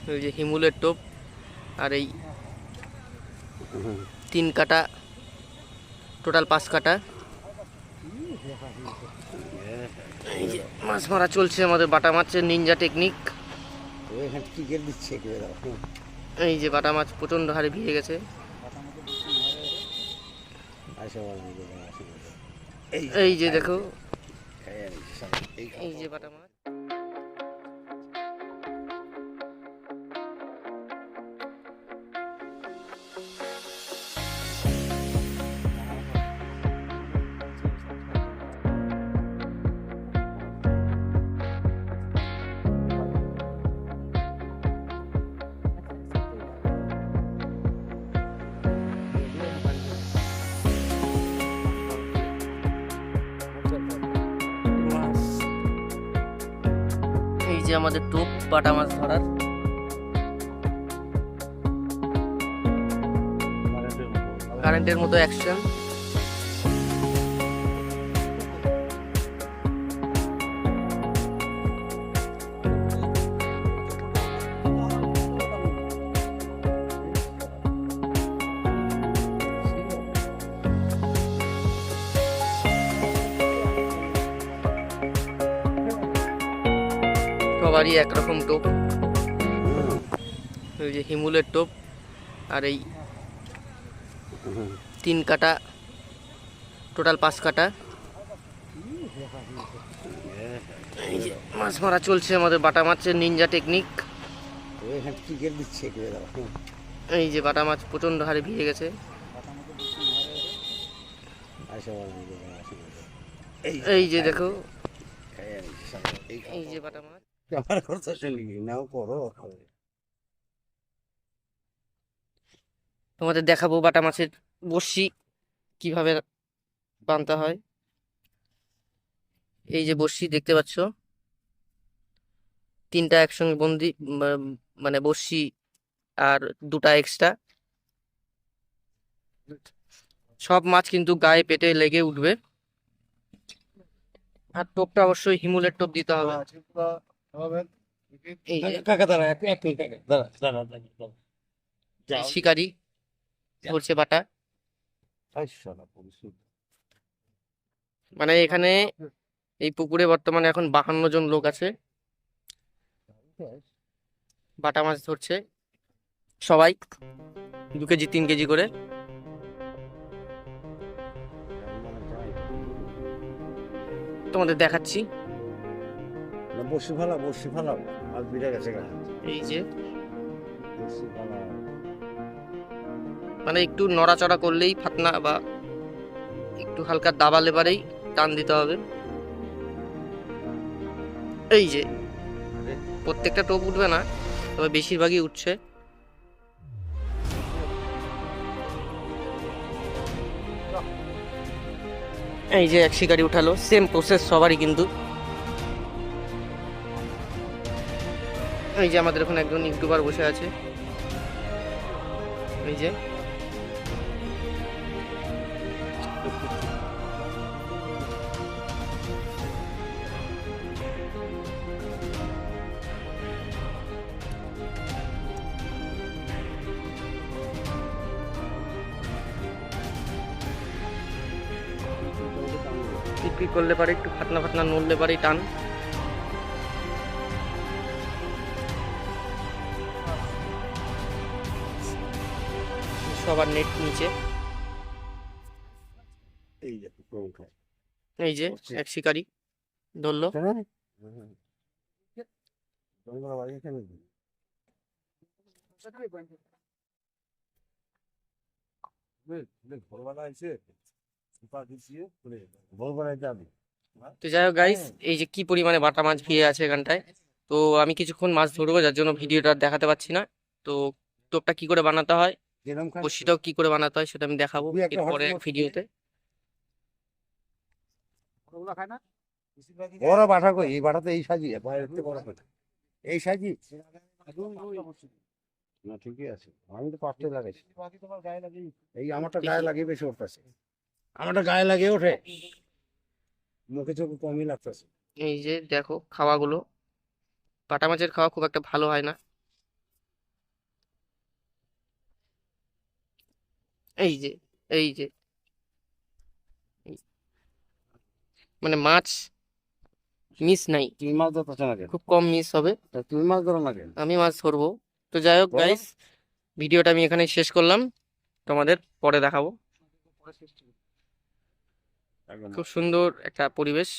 ওই যে হিমুলের টোপ আর এই 3 কাটা, টোটাল 5 কাটা। এই যে মাছ মারা চলছে আমাদের, বাটা মাছের নিনজা টেকনিক। এই যে বাটা মাছ প্রচন্ড হারে ভিজে গেছে। এই যে দেখো, এই যে বাটা মাছ। এই যে আমাদের টোপ বাটা মাছ ধরার। কারেন্টের মতো অ্যাকশন। সবারই একরকম টোপ। ওই যে হিমুলের টোপ আর এই 3 কাটা, টোটাল 5 কাটা। এই যে মাছ মারা চলছে আমাদের, বাটা মাছের নিনজা টেকনিক। এই যে বাটা মাছ প্রচন্ড হারে ভিজে গেছে। এই যে দেখো, এই যে বাটা মাছ। তোমাদের দেখাবো বাটা মাছের বড়শি কিভাবে বানতে হয়। এই যে বড়শি দেখতে পাচ্ছ, 3টা একসঙ্গে বন্দি, মানে বড়শি আর 2টা এক্সট্রা। সব মাছ কিন্তু গায়ে পেটে লেগে উঠবে। আর টোপটা অবশ্যই হিমুলের টোপ দিতে হবে। এই যে শিকারি ধরছে বাটা। মানে এখানে এই পুকুরে বর্তমানে এখন 52 জন লোক আছে, বাটা মাছ ধরছে সবাই 2 কেজি 3 কেজি করে। তোমাদের দেখাচ্ছি। এই যে মানে একটু নড়াচড়া করলেই ফাতনা বা একটু হালকা দাবালে পারেই টান দিতে হবে। এই যে প্রত্যেকটা টোপ উঠবে না, তবে বেশিরভাগই উঠছে। এই যে এক শিকারি উঠালো, সেম প্রসেস সবারই কিন্তু। এই যে আমাদের এখন একজন ইউটিউবার বসে আছে। এই যে কি করলে পারে, একটু ফাতনা ফাতনা নড়লে পারে টান। সবার নেট নিচে। এই যে এক শিকারি ধরলো। তো যাই হোক গাইস, এই যে কি পরিমাণে বাটা মাছ ভিড়ে আছে এখানটায়। তো আমি কিছুক্ষণ মাছ ধরবো, যার জন্য ভিডিওটা দেখাতে পাচ্ছি না। তো টোপটা কি করে বানাতে হয়, বড়শিটাও কি করে বানাতে হয়, সেটা আমি দেখাবো এরপরে ভিডিওতে। বড় বাটা কই, এই বাটাতে এই সাজি এই সাজি না, ঠিকই আছে। আমি তো পাঁচটা লাগাইছি, এই আমারটা গায়ে লাগিয়ে বেশি উঠতেছে, আমারটা গায়ে লাগিয়ে ওঠে, মুখে চোখে কমই লাগতেছে। এই যে দেখো খাওয়াগুলো, বাটা মাছের খাওয়া খুব একটা ভালো হয় না। এই যে এই যে মানে মাছ মিস নাই, তুমি মাছ ধরতেছো না কেন? খুব কম মিস হবে। তা তুমি মাছ ধরো না কেন? আমি মাছ ধরবো। তো যাই হোক বলো। গাইস, ভিডিওটা আমি এখানে শেষ করলাম, তোমাদের পরে দেখাবো। একদম। খুব সুন্দর একটা পরিবেশ।